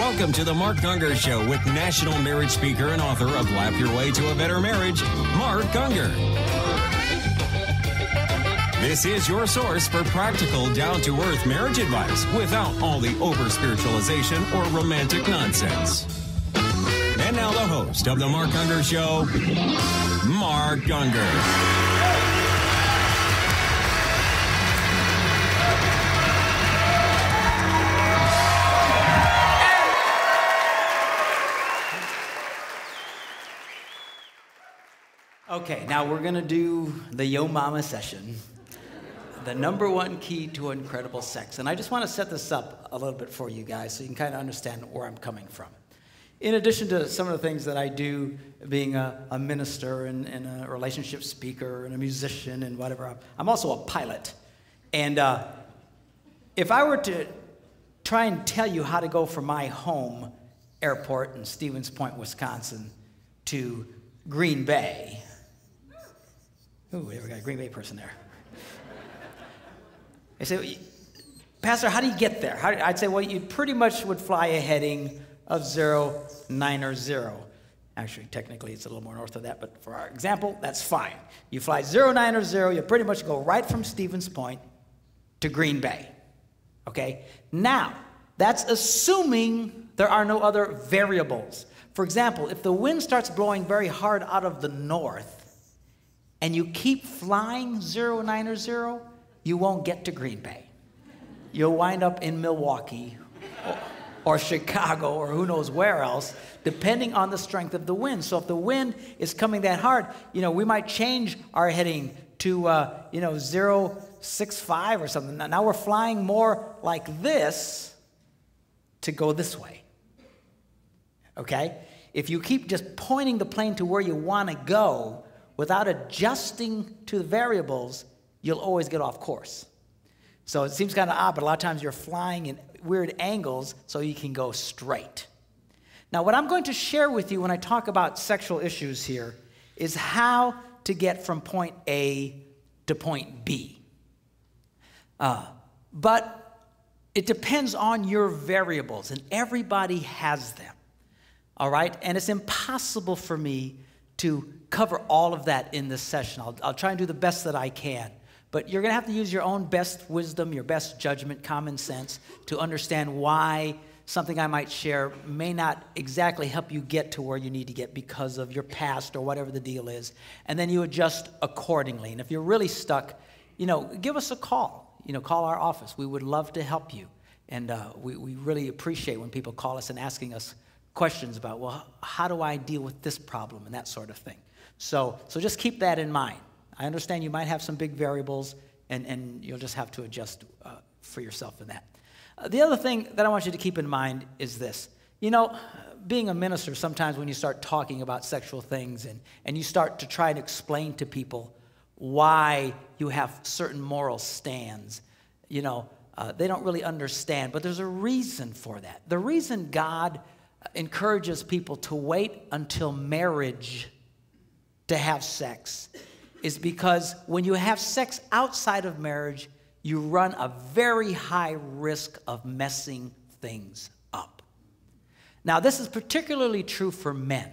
Welcome to the Mark Gungor Show with national marriage speaker and author of Lap Your Way to a Better Marriage, Mark Gungor. This is your source for practical, down-to-earth marriage advice without all the over-spiritualization or romantic nonsense. And now the host of the Mark Gungor Show, Mark Gungor. Okay, now we're going to do the Yo Mama session, the #1 key to incredible sex. And I just want to set this up a little bit for you guys so you can kind of understand where I'm coming from. In addition to some of the things that I do, being a minister and a relationship speaker and a musician and whatever, I'm also a pilot. And if I were to try and tell you how to go from my home airport in Stevens Point, Wisconsin, to Green Bay. Ooh, we got a Green Bay person there. I say, Pastor, how do you get there? I'd say, well, you pretty much would fly a heading of 0, 9, or 0. Actually, technically, it's a little more north of that, but for our example, that's fine. You fly 0, 9, or 0, you pretty much go right from Stevens Point to Green Bay. Okay? Now, that's assuming there are no other variables. For example, if the wind starts blowing very hard out of the north, and you keep flying 0, 9, or 0, you won't get to Green Bay. You'll wind up in Milwaukee or Chicago or who knows where else, depending on the strength of the wind. So if the wind is coming that hard, we might change our heading to 065 or something. Now we're flying more like this to go this way. Okay? If you keep just pointing the plane to where you want to go without adjusting to the variables, you'll always get off course. So it seems kind of odd, but a lot of times you're flying in weird angles so you can go straight. Now, what I'm going to share with you when I talk about sexual issues here is how to get from point A to point B. But it depends on your variables, and everybody has them. All right? And it's impossible for me to cover all of that in this session. I'll try and do the best that I can. But you're going to have to use your own best wisdom, your best judgment, common sense to understand why something I might share may not exactly help you get to where you need to get because of your past or whatever the deal is. And then you adjust accordingly. And if you're really stuck, give us a call. Call our office. We would love to help you. And we really appreciate when people call us and asking us questions about, well, how do I deal with this problem and that sort of thing. So just keep that in mind. I understand you might have some big variables, and you'll just have to adjust for yourself in that. The other thing that I want you to keep in mind is this. Being a minister, sometimes when you start talking about sexual things and you start to try to explain to people why you have certain moral stands, they don't really understand. But there's a reason for that. The reason God encourages people to wait until marriage to have sex is because when you have sex outside of marriage, you run a very high risk of messing things up. Now, this is particularly true for men.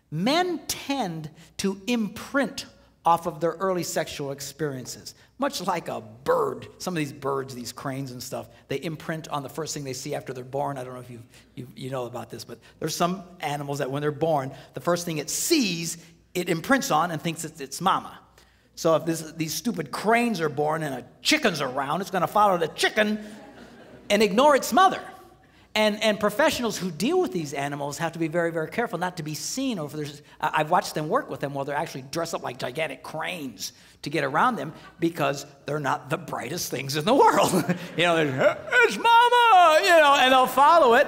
Men tend to imprint off of their early sexual experiences, much like a bird. Some of these birds, these cranes and stuff, they imprint on the first thing they see after they're born. I don't know if you know about this, but there's some animals that when they're born, the first thing it sees, it imprints on and thinks it's mama. So if these stupid cranes are born and a chicken's around, it's going to follow the chicken and ignore its mother. And professionals who deal with these animals have to be very, very careful not to be seen. Or I've watched them work with them while they're actually dressed up like gigantic cranes to get around them because they're not the brightest things in the world. It's mama, and they'll follow it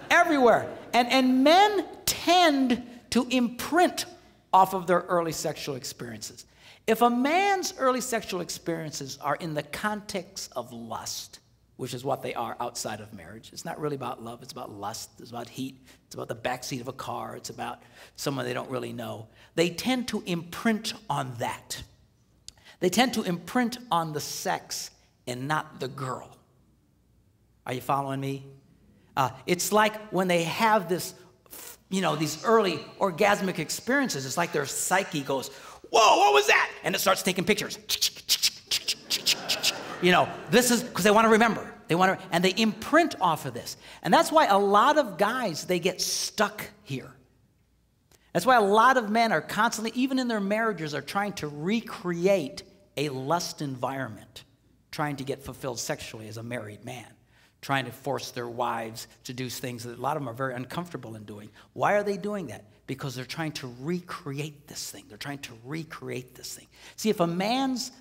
everywhere. And men tend to imprint off of their early sexual experiences. If a man's early sexual experiences are in the context of lust, which is what they are outside of marriage. It's not really about love. It's about lust. It's about heat. It's about the backseat of a car. It's about someone they don't really know. They tend to imprint on that. They tend to imprint on the sex and not the girl. Are you following me? It's like when they have this, these early orgasmic experiences, it's like their psyche goes, whoa, what was that? And it starts taking pictures. This is because they want to remember. And they imprint off of this. And that's why a lot of guys, they get stuck here. That's why a lot of men are constantly, even in their marriages, are trying to recreate a lust environment, trying to get fulfilled sexually as a married man, trying to force their wives to do things that a lot of them are very uncomfortable in doing. Why are they doing that? Because they're trying to recreate this thing. They're trying to recreate this thing. See, if a man's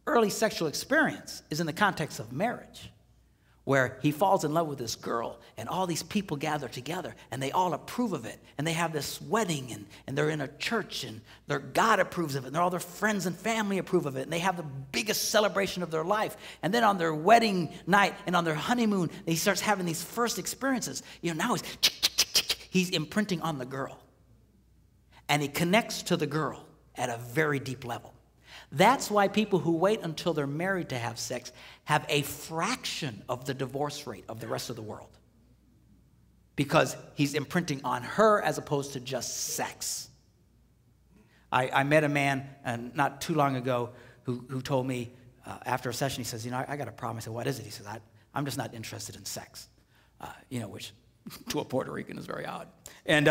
early sexual experience is in the context of marriage, where he falls in love with this girl, and all these people gather together, and they all approve of it, and they have this wedding, and they're in a church, and their God approves of it, and all their friends and family approve of it, and they have the biggest celebration of their life. And then on their wedding night and on their honeymoon, he starts having these first experiences. Now he's imprinting on the girl, and he connects to the girl at a very deep level. That's why people who wait until they're married to have sex have a fraction of the divorce rate of the rest of the world. Because he's imprinting on her as opposed to just sex. I met a man not too long ago who told me after a session, he says, I got a problem. I said, what is it? He says, I'm just not interested in sex. Which to a Puerto Rican is very odd. And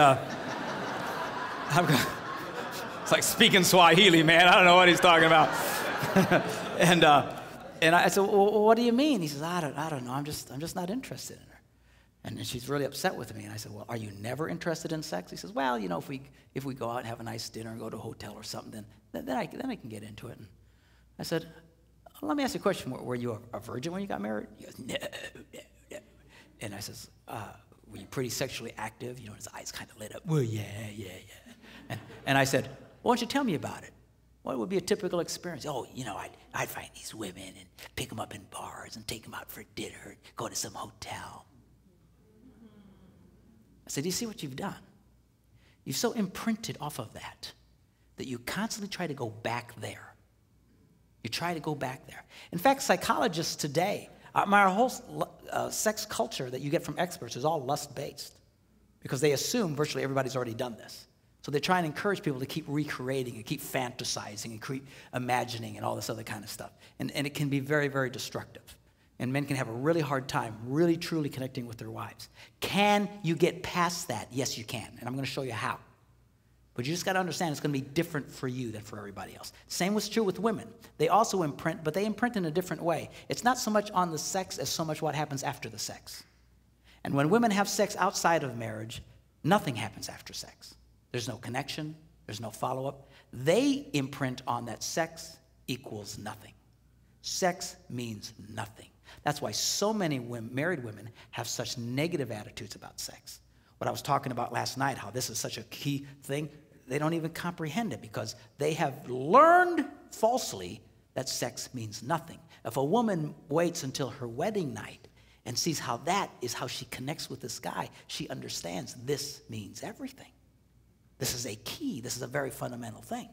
it's like speaking Swahili, man. I don't know what he's talking about. and I said, well, what do you mean? He says, I don't know. I'm just not interested in her. And then she's really upset with me. And I said, well, are you never interested in sex? He says, well, if we go out and have a nice dinner and go to a hotel or something, then I can get into it. And I said, let me ask you a question. Were you a virgin when you got married? He goes, no. And I says, were you pretty sexually active? His eyes kind of lit up. Well, yeah. And I said, why don't you tell me about it? What would be a typical experience? Oh, I'd find these women and pick them up in bars and take them out for dinner and go to some hotel. I said, do you see what you've done? You've so imprinted off of that you constantly try to go back there. You try to go back there. In fact, psychologists today, our whole sex culture that you get from experts is all lust-based because they assume virtually everybody's already done this. So they try and encourage people to keep recreating and keep fantasizing and keep imagining and all this other kind of stuff. And it can be very, very destructive. And men can have a really hard time really, truly connecting with their wives. Can you get past that? Yes, you can. And I'm going to show you how. But you just got to understand it's going to be different for you than for everybody else. Same was true with women. They also imprint, but they imprint in a different way. It's not so much on the sex as so much what happens after the sex. And when women have sex outside of marriage, nothing happens after sex. There's no connection. There's no follow-up. They imprint on that sex equals nothing. Sex means nothing. That's why so many married women have such negative attitudes about sex. What I was talking about last night, how this is such a key thing, they don't even comprehend it because they have learned falsely that sex means nothing. If a woman waits until her wedding night and sees how that is how she connects with this guy, she understands this means everything. This is a key. This is a very fundamental thing.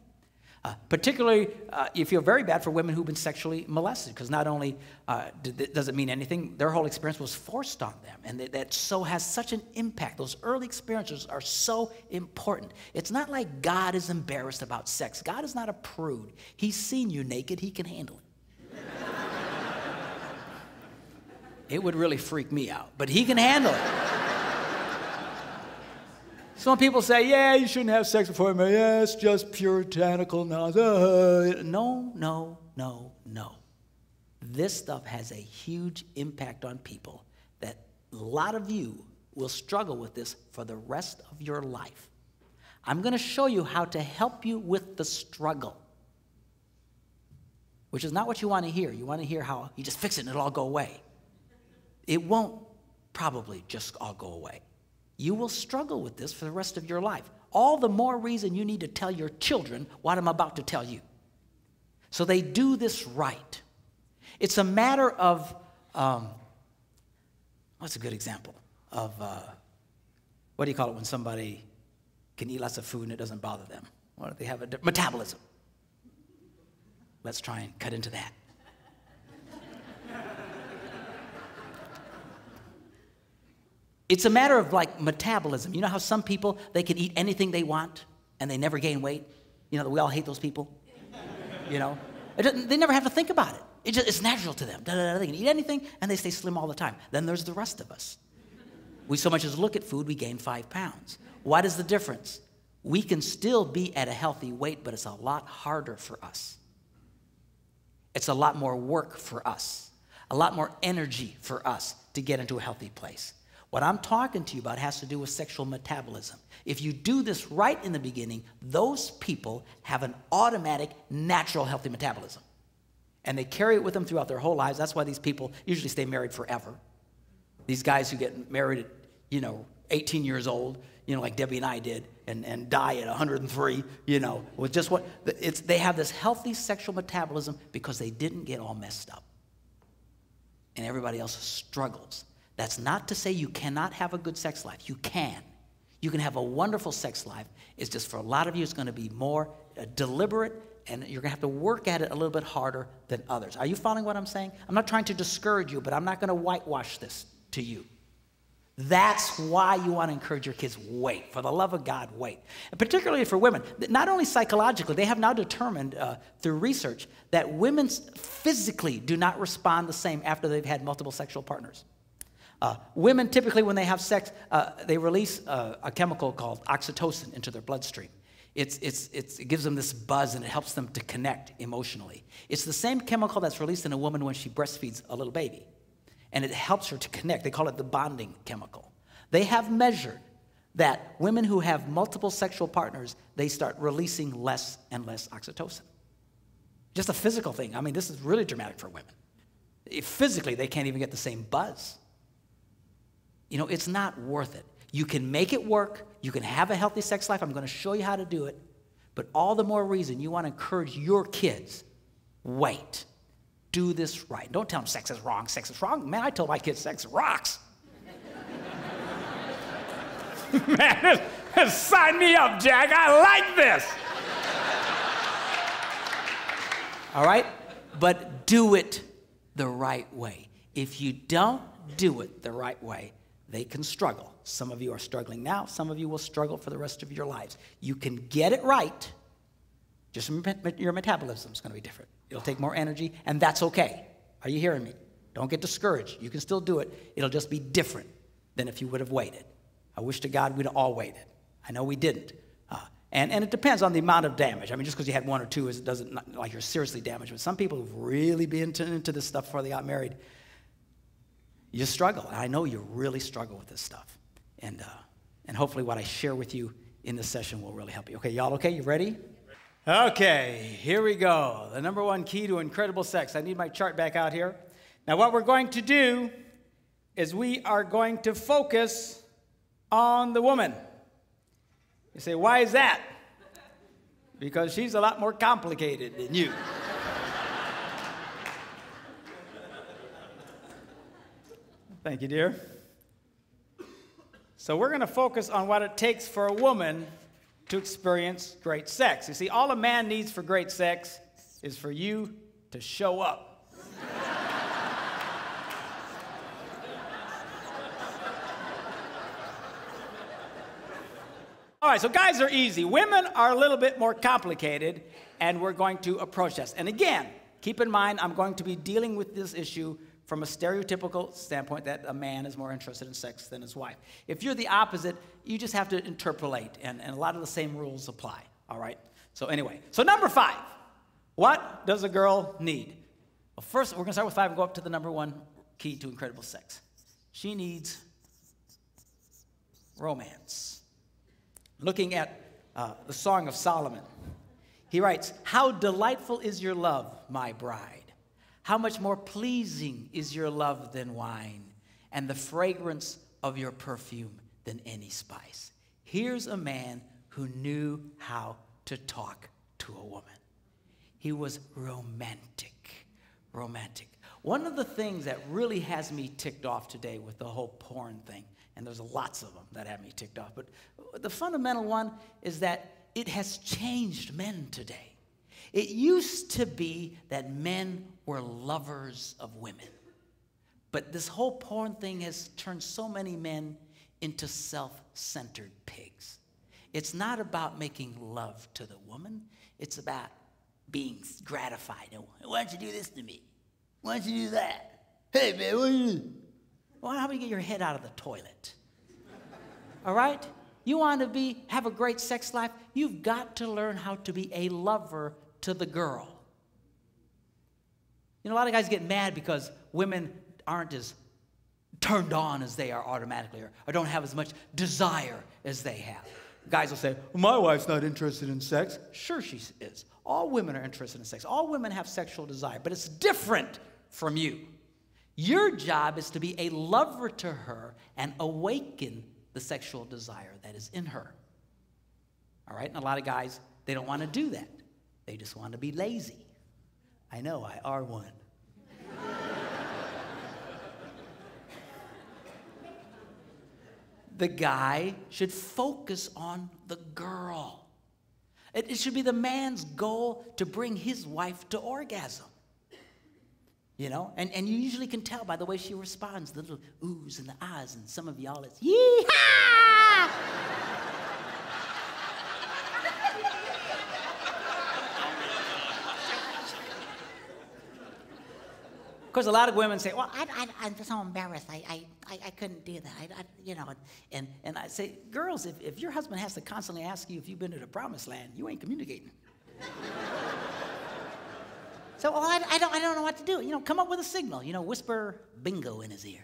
Particularly, you feel very bad for women who've been sexually molested because not only does it mean anything, their whole experience was forced on them. And that so has such an impact. Those early experiences are so important. It's not like God is embarrassed about sex. God is not a prude. He's seen you naked. He can handle it. It would really freak me out, but he can handle it. Some people say, yeah, you shouldn't have sex before marriage. Yeah, it's just puritanical nonsense. No. This stuff has a huge impact on people that a lot of you will struggle with this for the rest of your life. I'm going to show you how to help you with the struggle, which is not what you want to hear. You want to hear how you just fix it and it'll all go away. It won't probably just all go away. You will struggle with this for the rest of your life. All the more reason you need to tell your children what I'm about to tell you. So they do this right. It's a matter of, what's a good example of, what do you call it when somebody can eat lots of food and it doesn't bother them? What do they have? Metabolism. Let's try and cut into that. It's a matter of like metabolism. You know how some people, they can eat anything they want and they never gain weight? You know, we all hate those people. You know, they never have to think about it. It's natural to them. They can eat anything and they stay slim all the time. Then there's the rest of us. We so much as look at food, we gain 5 pounds. What is the difference? We can still be at a healthy weight, but it's a lot harder for us. It's a lot more work for us, a lot more energy for us to get into a healthy place. What I'm talking to you about has to do with sexual metabolism. If you do this right in the beginning, those people have an automatic, natural, healthy metabolism. And they carry it with them throughout their whole lives. That's why these people usually stay married forever. These guys who get married at, 18 years old, like Debbie and I did, and die at 103, with just what, they have this healthy sexual metabolism because they didn't get all messed up. And everybody else struggles. That's not to say you cannot have a good sex life. You can. You can have a wonderful sex life. It's just for a lot of you, it's going to be more deliberate, and you're going to have to work at it a little bit harder than others. Are you following what I'm saying? I'm not trying to discourage you, but I'm not going to whitewash this to you. That's why you want to encourage your kids, wait. For the love of God, wait. And particularly for women, not only psychologically, they have now determined through research that women physically do not respond the same after they've had multiple sexual partners. Women typically, when they have sex, they release a chemical called oxytocin into their bloodstream. It gives them this buzz and it helps them to connect emotionally. It's the same chemical that's released in a woman when she breastfeeds a little baby. And it helps her to connect. They call it the bonding chemical. They have measured that women who have multiple sexual partners, they start releasing less and less oxytocin. Just a physical thing. I mean, this is really dramatic for women. Physically, they can't even get the same buzz. It's not worth it. You can make it work. You can have a healthy sex life. I'm going to show you how to do it. But all the more reason you want to encourage your kids, wait. Do this right. Don't tell them sex is wrong. Sex is wrong. Man, I told my kids sex rocks. Man, sign me up, Jack. I like this. All right? But do it the right way. If you don't do it the right way, they can struggle. Some of you are struggling now. Some of you will struggle for the rest of your lives. You can get it right. Just your metabolism is going to be different. It'll take more energy, and that's okay. Are you hearing me? Don't get discouraged. You can still do it. It'll just be different than if you would have waited. I wish to God we'd all waited. I know we didn't. And it depends on the amount of damage. I mean, just because you had 1 or 2, it doesn't not like you're seriously damaged. But some people who've really been into this stuff before they got married, you struggle. And I know you really struggle with this stuff. And hopefully what I share with you in this session will really help you. Okay, y'all okay? You ready? Okay, here we go. The number 1 key to incredible sex. I need my chart back out here. Now, what we're going to do is we are going to focus on the woman. You say, why is that? Because she's a lot more complicated than you. Thank you, dear. So we're going to focus on what it takes for a woman to experience great sex. You see, all a man needs for great sex is for you to show up. All right, so guys are easy. Women are a little bit more complicated, and we're going to approach this. And again, keep in mind, I'm going to be dealing with this issue from a stereotypical standpoint that a man is more interested in sex than his wife. If you're the opposite, you just have to interpolate, and a lot of the same rules apply, all right? So anyway, so number 5, what does a girl need? Well, first, we're going to start with 5 and go up to the number 1 key to incredible sex. She needs romance. Looking at the Song of Solomon, he writes, "How delightful is your love, my bride. How much more pleasing is your love than wine, and the fragrance of your perfume than any spice." Here's a man who knew how to talk to a woman. He was romantic. Romantic. One of the things that really has me ticked off today with the whole porn thing, and there's lots of them that have me ticked off, but the fundamental one is that it has changed men today. It used to be that men were lovers of women. But this whole porn thing has turned so many men into self-centered pigs. It's not about making love to the woman. It's about being gratified. Why don't you do this to me? Why don't you do that? Hey, man, what do you do? Well, how about you get your head out of the toilet? All right? You want to have a great sex life? You've got to learn how to be a lover to the girl. You know, a lot of guys get mad because women aren't as turned on as they are automatically, or don't have as much desire as they have. Guys will say, well, my wife's not interested in sex. Sure she is. All women are interested in sex. All women have sexual desire, but it's different from you. Your job is to be a lover to her and awaken the sexual desire that is in her. All right? And a lot of guys, they don't want to do that. They just want to be lazy. I know, I are one. The guy should focus on the girl. It should be the man's goal to bring his wife to orgasm. You know, and you usually can tell by the way she responds, the little oohs and the ahs, and some of y'all it's yee-haw! Of course, a lot of women say, well, I'm so embarrassed. I couldn't do that. You know, and I say, girls, if your husband has to constantly ask you if you've been to the promised land, you ain't communicating. So, well, I don't know what to do. You know, come up with a signal. You know, whisper bingo in his ear.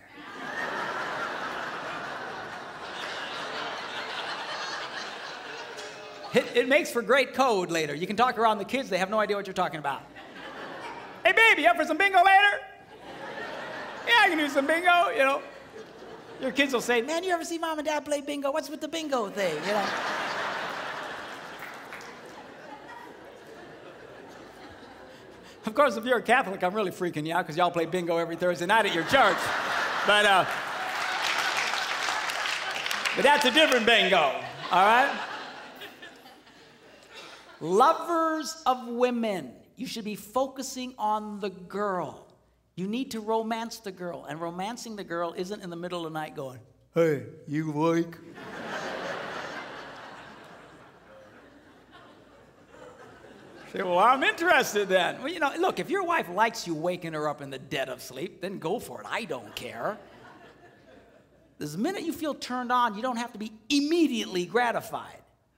It makes for great code later. You can talk around the kids. They have no idea what you're talking about. Hey, baby, you up for some bingo later? Yeah, I can do some bingo, you know. Your kids will say, man, you ever see mom and dad play bingo? What's with the bingo thing, you know? Of course, if you're a Catholic, I'm really freaking you out because y'all play bingo every Thursday night at your church. But that's a different bingo, all right? Lovers of women, you should be focusing on the girl. You need to romance the girl, and romancing the girl isn't in the middle of the night going, hey, you awake? Say, well, I'm interested then. Well, you know, look, if your wife likes you waking her up in the dead of sleep, then go for it. I don't care. The minute you feel turned on, you don't have to be immediately gratified.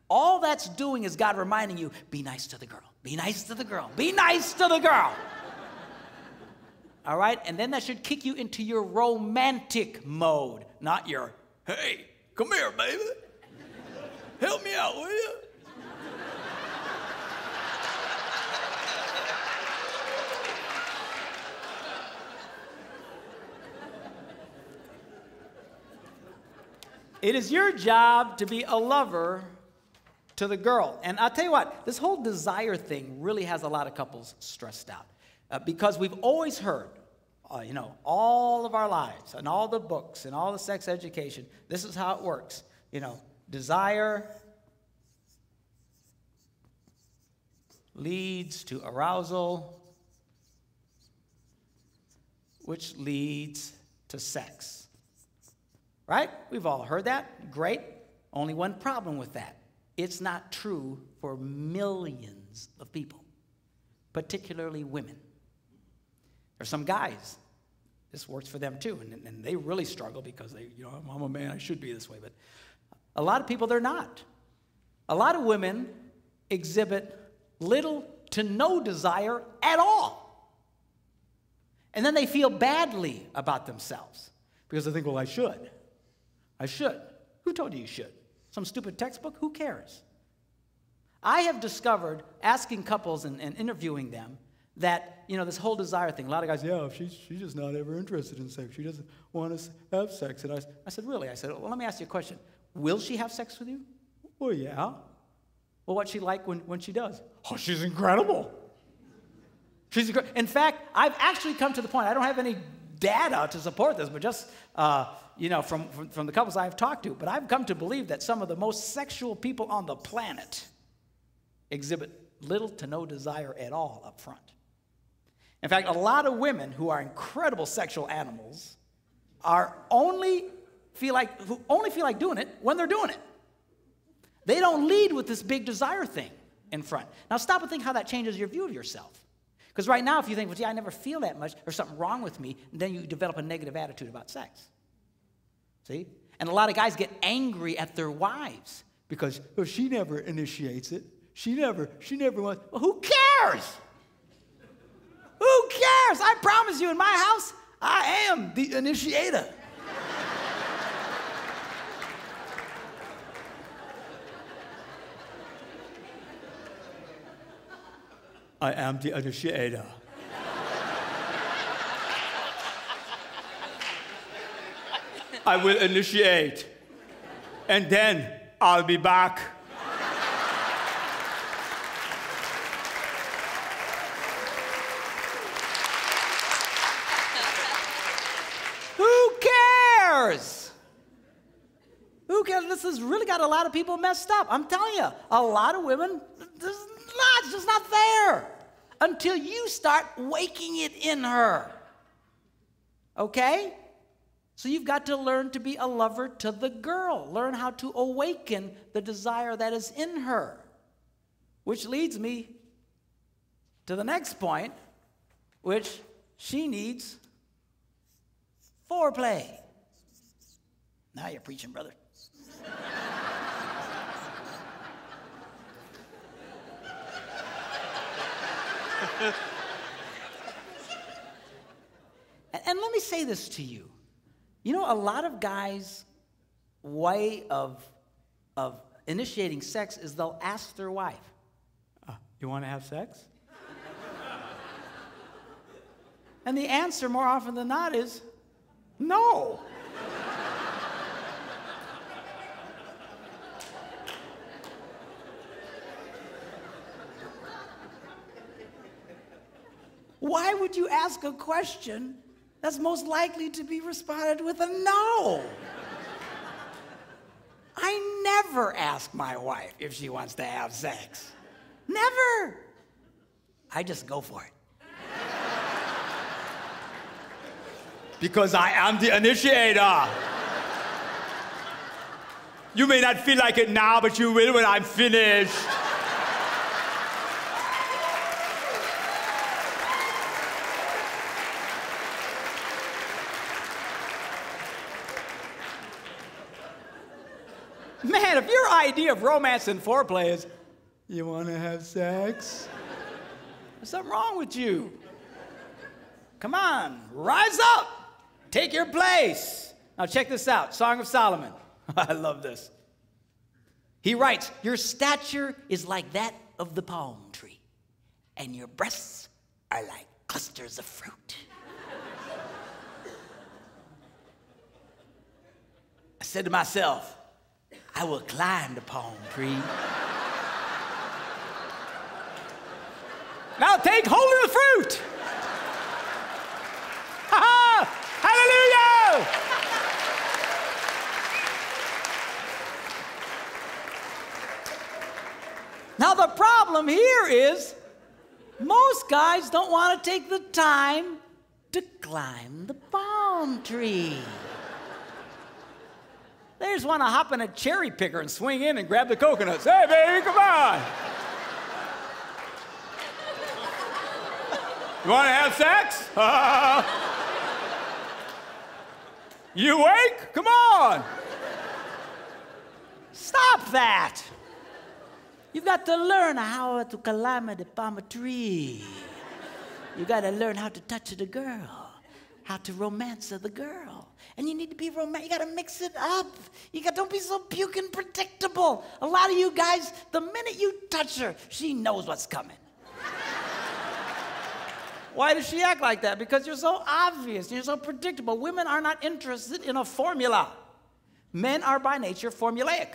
All that's doing is God reminding you, be nice to the girl. Be nice to the girl. Be nice to the girl. All right? And then that should kick you into your romantic mode, not your, hey, come here, baby. Help me out, will you? It is your job to be a lover to the girl. And I'll tell you what, this whole desire thing really has a lot of couples stressed out. Because we've always heard, you know, all of our lives and all the books and all the sex education, this is how it works. You know, desire leads to arousal, which leads to sex. Right? We've all heard that. Great. Only one problem with that. It's not true for millions of people, particularly women. There's some guys, this works for them too, and they really struggle because they, you know, I'm a man, I should be this way, but a lot of people, they're not. A lot of women exhibit little to no desire at all. And then they feel badly about themselves because they think, well, I should. I should. Who told you you should? Some stupid textbook? Who cares? I have discovered, asking couples and interviewing them, that, you know, this whole desire thing, a lot of guys, yeah, she's just not ever interested in sex. She doesn't want to have sex. And I said, really? I said, well, let me ask you a question. Will she have sex with you? Well, yeah. Well, what's she like when she does? Oh, she's incredible. In fact, I've actually come to the point, I don't have any data to support this, but just, you know, from the couples I've talked to, but I've come to believe that some of the most sexual people on the planet exhibit little to no desire at all up front. In fact, a lot of women who are incredible sexual animals are only only feel like doing it when they're doing it. They don't lead with this big desire thing in front. Now stop and think how that changes your view of yourself. Because right now, if you think, well, gee, I never feel that much, there's something wrong with me, then you develop a negative attitude about sex. See? And a lot of guys get angry at their wives because, well, she never initiates it. She never wants. Well, who cares? Who cares? I promise you, in my house, I am the initiator. I am the initiator. I will initiate, and then I'll be back. Who cares? Who cares? This has really got a lot of people messed up. I'm telling you, a lot of women, it's just not there until you start waking it in her. Okay? So you've got to learn to be a lover to the girl. Learn how to awaken the desire that is in her. Which leads me to the next point, which she needs foreplay. Now you're preaching, brother. And let me say this to you. You know, a lot of guys' way of initiating sex is they'll ask their wife, you want to have sex? And the answer more often than not is, no. Why would you ask a question that's most likely to be responded with a no? I never ask my wife if she wants to have sex. Never. I just go for it. Because I am the initiator. You may not feel like it now, but you will when I'm finished. Man, if your idea of romance and foreplay is, you want to have sex? There's something wrong with you. Come on, rise up. Take your place. Now check this out, Song of Solomon. I love this. He writes, your stature is like that of the palm tree, and your breasts are like clusters of fruit. I said to myself, I will climb the palm tree. Now take hold of the fruit. Ha-ha! Hallelujah! Now the problem here is most guys don't want to take the time to climb the palm tree. They just want to hop in a cherry picker and swing in and grab the coconuts. Hey, baby, come on. You want to have sex? You awake? Come on. Stop that. You've got to learn how to climb the palm tree. You got to learn how to touch the girl, how to romance the girl. And you need to be romantic. You got to mix it up. Don't be so puking predictable. A lot of you guys, the minute you touch her, she knows what's coming. Why does she act like that? Because you're so obvious. You're so predictable. Women are not interested in a formula. Men are by nature formulaic.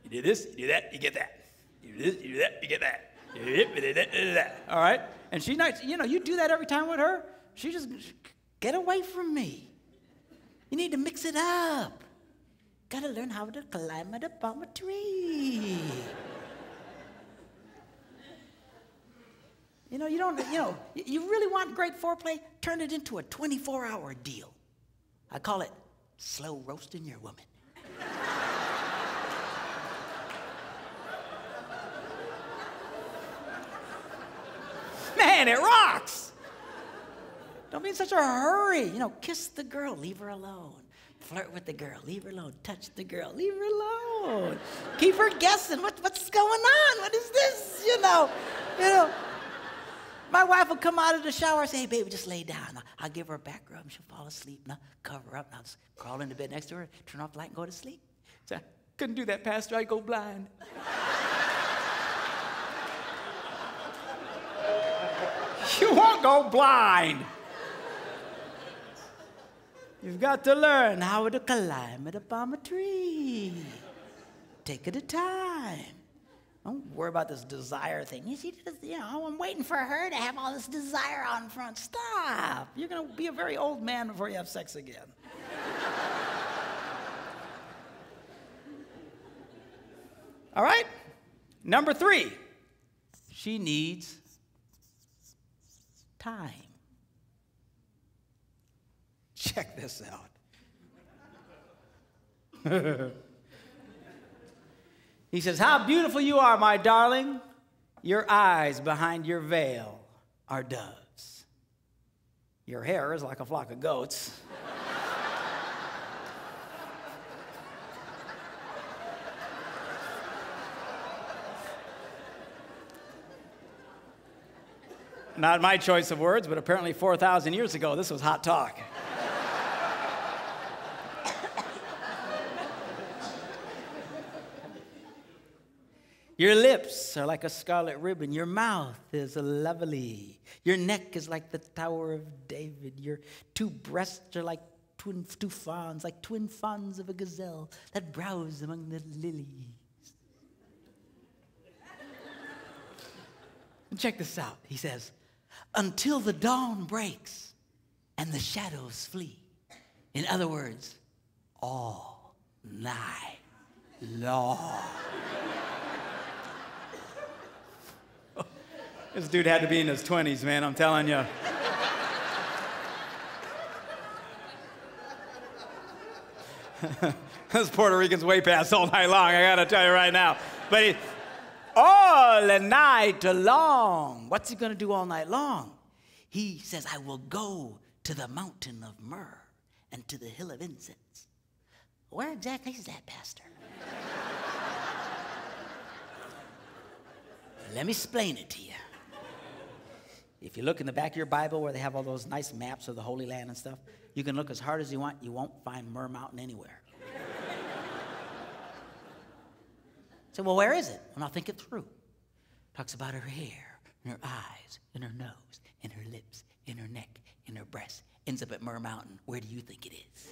You do this, you do that, you get that. You do this, you do that, you get that. You do that, you do that. All right? And she's not, you do that every time with her. She just, get away from me. You need to mix it up. Got to learn how to climb the palm tree. You really want great foreplay? Turn it into a 24-hour deal. I call it slow roasting your woman. Man, it rocks. Don't be in such a hurry. You know, kiss the girl, leave her alone. Flirt with the girl, leave her alone. Touch the girl, leave her alone. Keep her guessing. What's going on? What is this? You know. My wife will come out of the shower and say, hey, baby, just lay down. I'll give her a back rub and she'll fall asleep. And I'll cover her up and I'll just crawl into bed next to her, turn off the light and go to sleep. So I couldn't do that, Pastor. I'd go blind. You won't go blind. You've got to learn how to climb it up on a tree. Take it a time. Don't worry about this desire thing. You see, I'm waiting for her to have all this desire out in front. Stop. You're going to be a very old man before you have sex again. All right? Number 3, she needs time. Check this out. He says, how beautiful you are, my darling. Your eyes behind your veil are doves. Your hair is like a flock of goats. Not my choice of words, but apparently 4,000 years ago, this was hot talk. Your lips are like a scarlet ribbon. Your mouth is lovely. Your neck is like the Tower of David. Your 2 breasts are like two fawns, like twin fawns of a gazelle that browse among the lilies. And check this out. He says, until the dawn breaks and the shadows flee. In other words, all night long. This dude had to be in his 20s, man, I'm telling you. Those Puerto Ricans way past all night long, I gotta tell you right now. But all night long. What's he gonna do all night long? He says, I will go to the mountain of myrrh and to the hill of incense. Where exactly is that, Pastor? Let me explain it to you. If you look in the back of your Bible where they have all those nice maps of the Holy Land and stuff, you can look as hard as you want. You won't find Myrrh Mountain anywhere. So, well, where is it? Well, now think it through. Talks about her hair, and her eyes, and her nose, and her lips, and her neck, and her breasts. Ends up at Myrrh Mountain. Where do you think it is?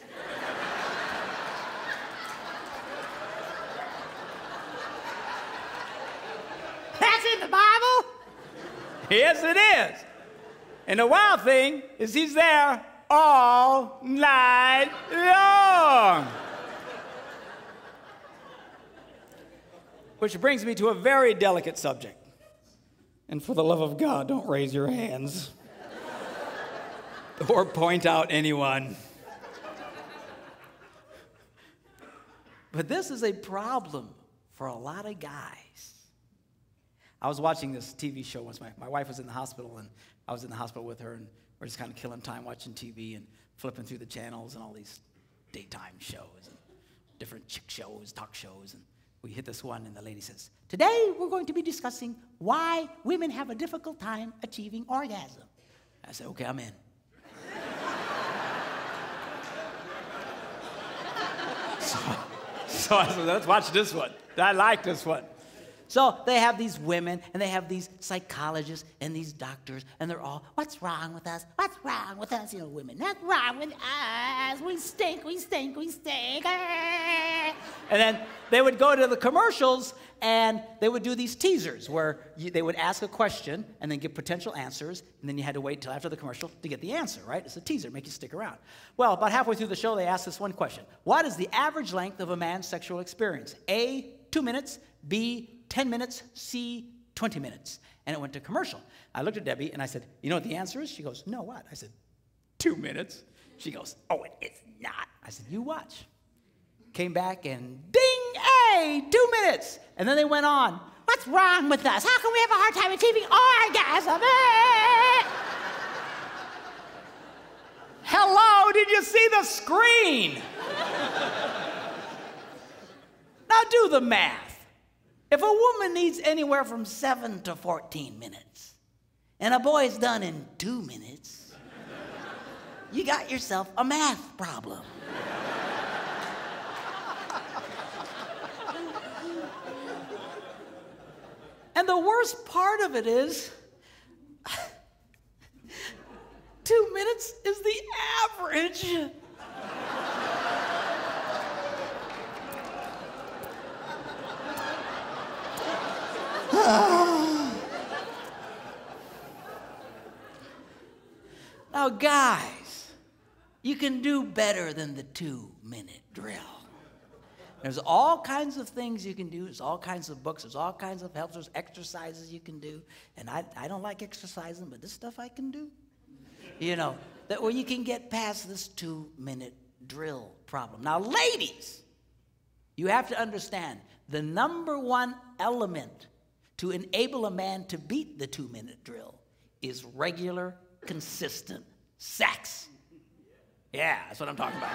That's in the Bible? Yes, it is. And the wild thing is he's there all night long. Which brings me to a very delicate subject. And for the love of God, don't raise your hands or point out anyone. But this is a problem for a lot of guys. I was watching this TV show once. My wife was in the hospital, and I was in the hospital with her, and we're just kind of killing time watching TV and flipping through the channels and all these daytime shows and different chick shows, talk shows. And we hit this one, and the lady says, today we're going to be discussing why women have a difficult time achieving orgasm. I said, okay, I'm in. So I said, let's watch this one. I like this one. So they have these women, and they have these psychologists and these doctors, and they're all, what's wrong with us? What's wrong with us? You know, women, what's wrong with us? We stink, we stink, we stink. And then they would go to the commercials, and they would do these teasers where they would ask a question and then give potential answers, and then you had to wait till after the commercial to get the answer, right? It's a teaser, make you stick around. Well, about halfway through the show, they asked this one question. What is the average length of a man's sexual experience? A, 2 minutes, B, 10 minutes, C, 20 minutes. And it went to commercial. I looked at Debbie and I said, you know what the answer is? She goes, no, what? I said, 2 minutes. She goes, oh, it is not. I said, you watch. Came back and ding, hey, 2 minutes. And then they went on. What's wrong with us? How can we have a hard time achieving orgasm? Hello, did you see the screen? Now do the math. If a woman needs anywhere from 7 to 14 minutes, and a boy's done in 2 minutes, you got yourself a math problem. And the worst part of it is, 2 minutes is the average. Now, guys, you can do better than the 2-minute drill. There's all kinds of things you can do. There's all kinds of books. There's all kinds of helps. There's exercises you can do. And I don't like exercising, but this stuff I can do. You know, that where you can get past this 2-minute drill problem. Now, ladies, you have to understand the number one element to enable a man to beat the 2-minute drill is regular, consistent sex. Yeah, that's what I'm talking about.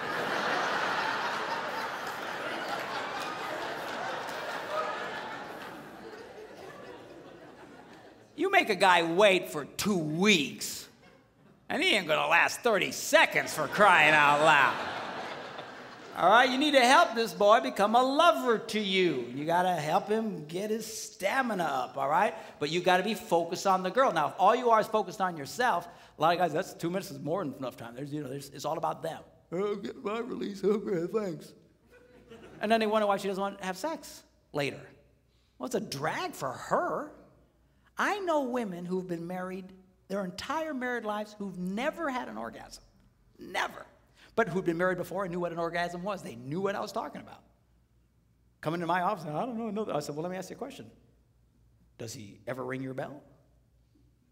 You make a guy wait for 2 weeks, and he ain't gonna last 30 seconds for crying out loud. All right, you need to help this boy become a lover to you. You gotta help him get his stamina up, all right? But you gotta be focused on the girl. Now, if all you are is focused on yourself, a lot of guys, that's 2 minutes is more than enough time. It's all about them. Oh, get my release, okay, thanks. And then they wonder why she doesn't want to have sex later. Well, it's a drag for her. I know women who've been married their entire married lives who've never had an orgasm. Never. But who'd been married before and knew what an orgasm was. They knew what I was talking about. Come into my office, and I don't know. I said, well, let me ask you a question. Does he ever ring your bell?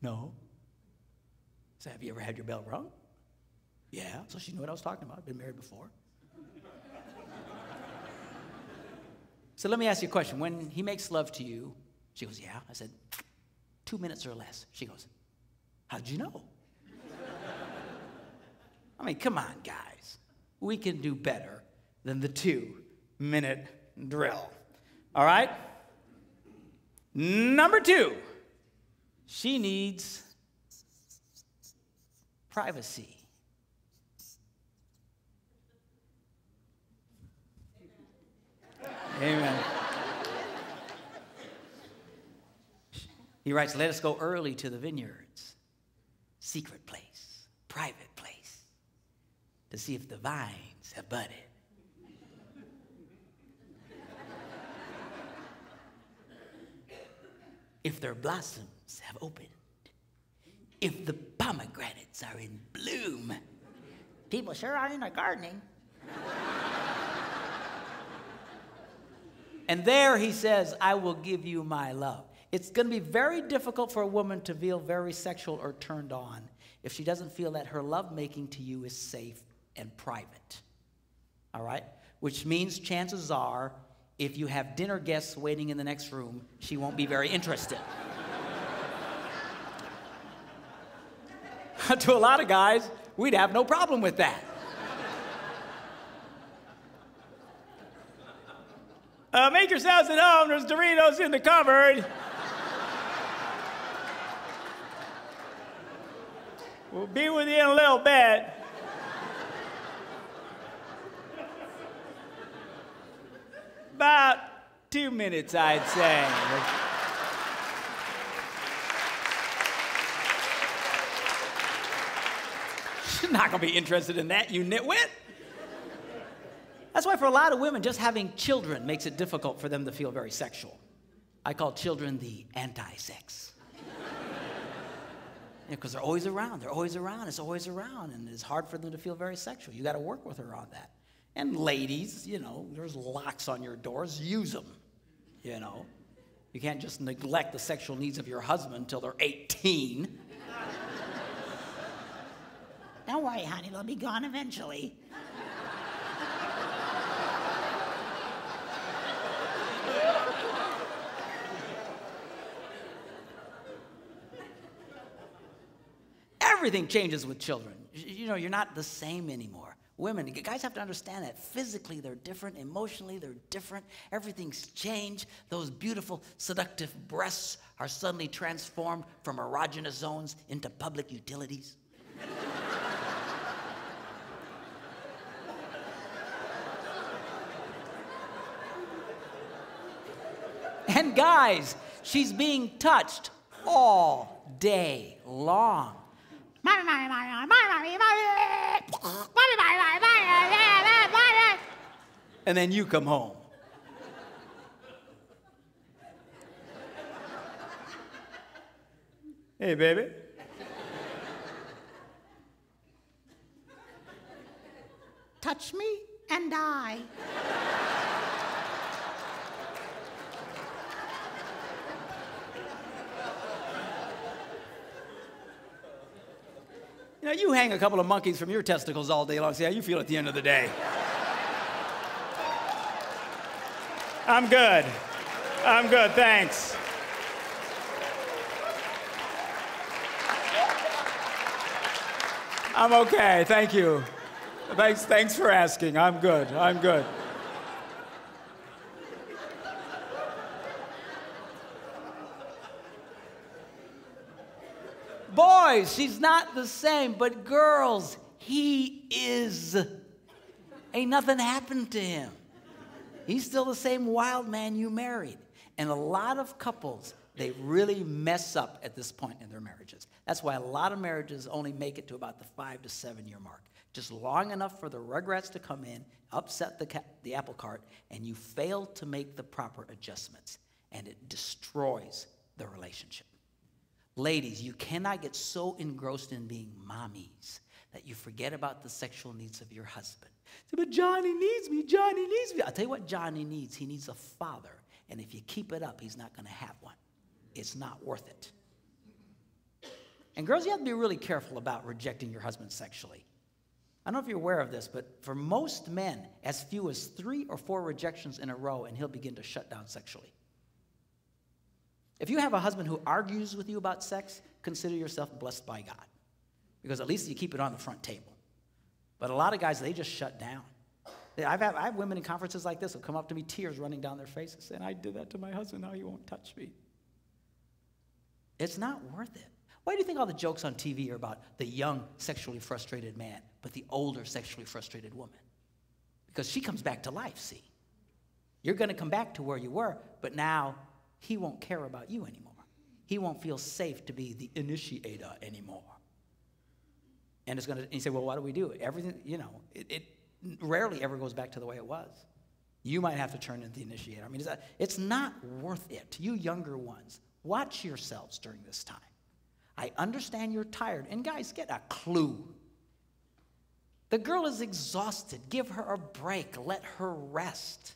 No. I said, have you ever had your bell rung? Yeah. So she knew what I was talking about. Been married before. So let me ask you a question. When he makes love to you, she goes, yeah. I said, 2 minutes or less. She goes, how'd you know? I mean, come on, guys. We can do better than the 2-minute drill. All right? Number 2, she needs privacy. Amen. He writes, let us go early to the vineyards, secret place, private place, to see if the vines have budded. If their blossoms have opened, if the pomegranates are in bloom. People sure are into gardening. And there he says, I will give you my love. It's going to be very difficult for a woman to feel very sexual or turned on if she doesn't feel that her lovemaking to you is safe and private. All right? Which means chances are, if you have dinner guests waiting in the next room, she won't be very interested. To a lot of guys, we'd have no problem with that. Make yourselves at home. There's Doritos in the cupboard. We'll be with you in a little bit. About 2 minutes, I'd say. She's not going to be interested in that, you nitwit. That's why for a lot of women, just having children makes it difficult for them to feel very sexual. I call children the anti-sex. Because they're always around, it's always around, and it's hard for them to feel very sexual. You got to work with her on that. And ladies, you know, there's locks on your doors, use them, you know. You can't just neglect the sexual needs of your husband until they're 18. Don't worry, honey, they'll be gone eventually. everything changes with children. You know, you're not the same anymore. Women, guys have to understand that physically they're different, emotionally they're different. Everything's changed. Those beautiful, seductive breasts are suddenly transformed from erogenous zones into public utilities. And guys, she's being touched all day long. And then you come home. Hey, baby. Touch me and die. You know, you hang a couple of monkeys from your testicles all day long. See how you feel at the end of the day. I'm good. I'm good, thanks. I'm okay, thank you. Thanks for asking. I'm good. I'm good. Boys, she's not the same, but girls, he is. Ain't nothing happened to him. He's still the same wild man you married. And a lot of couples, they really mess up at this point in their marriages. That's why a lot of marriages only make it to about the 5 to 7 year mark. Just long enough for the rugrats to come in, upset the apple cart, and you fail to make the proper adjustments. And it destroys the relationship. Ladies, you cannot get so engrossed in being mommies that you forget about the sexual needs of your husband. But Johnny needs me, Johnny needs me. I'll tell you what Johnny needs. He needs a father. And if you keep it up, he's not going to have one. It's not worth it. And girls, you have to be really careful about rejecting your husband sexually. I don't know if you're aware of this, but for most men, as few as 3 or 4 rejections in a row, and he'll begin to shut down sexually. If you have a husband who argues with you about sex, consider yourself blessed by God. Because at least you keep it on the front table. But a lot of guys, they just shut down. I have women in conferences like this who come up to me, tears running down their faces, saying, I did that to my husband, now he won't touch me. It's not worth it. Why do you think all the jokes on TV are about the young, sexually frustrated man, but the older, sexually frustrated woman? Because she comes back to life, see? You're going to come back to where you were, but now he won't care about you anymore. He won't feel safe to be the initiator anymore. And it's going to, and you say, well, what do we do? Everything, you know, it rarely ever goes back to the way it was. You might have to turn into the initiator. I mean, it's not worth it. You younger ones, watch yourselves during this time. I understand you're tired. And guys, get a clue. The girl is exhausted. Give her a break. Let her rest.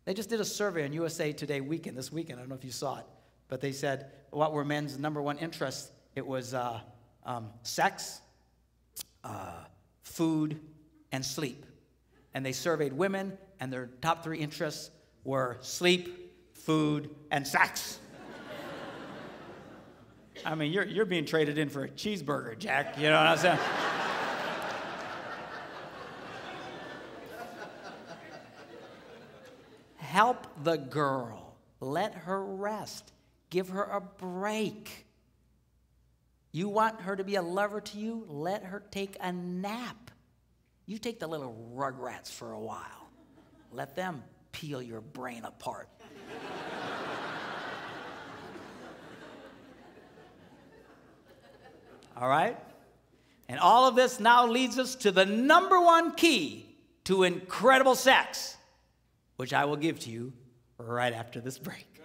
They just did a survey on USA Today this weekend. I don't know if you saw it. But they said, what were men's number one interests? It was sex, food, and sleep. And they surveyed women, and their top 3 interests were sleep, food, and sex. I mean, you're being traded in for a cheeseburger, Jack. You know what I'm saying? Help the girl. Let her rest. Give her a break. You want her to be a lover to you? Let her take a nap. You take the little rugrats for a while. Let them peel your brain apart. All right? And all of this now leads us to the number 1 key to incredible sex, which I will give to you right after this break.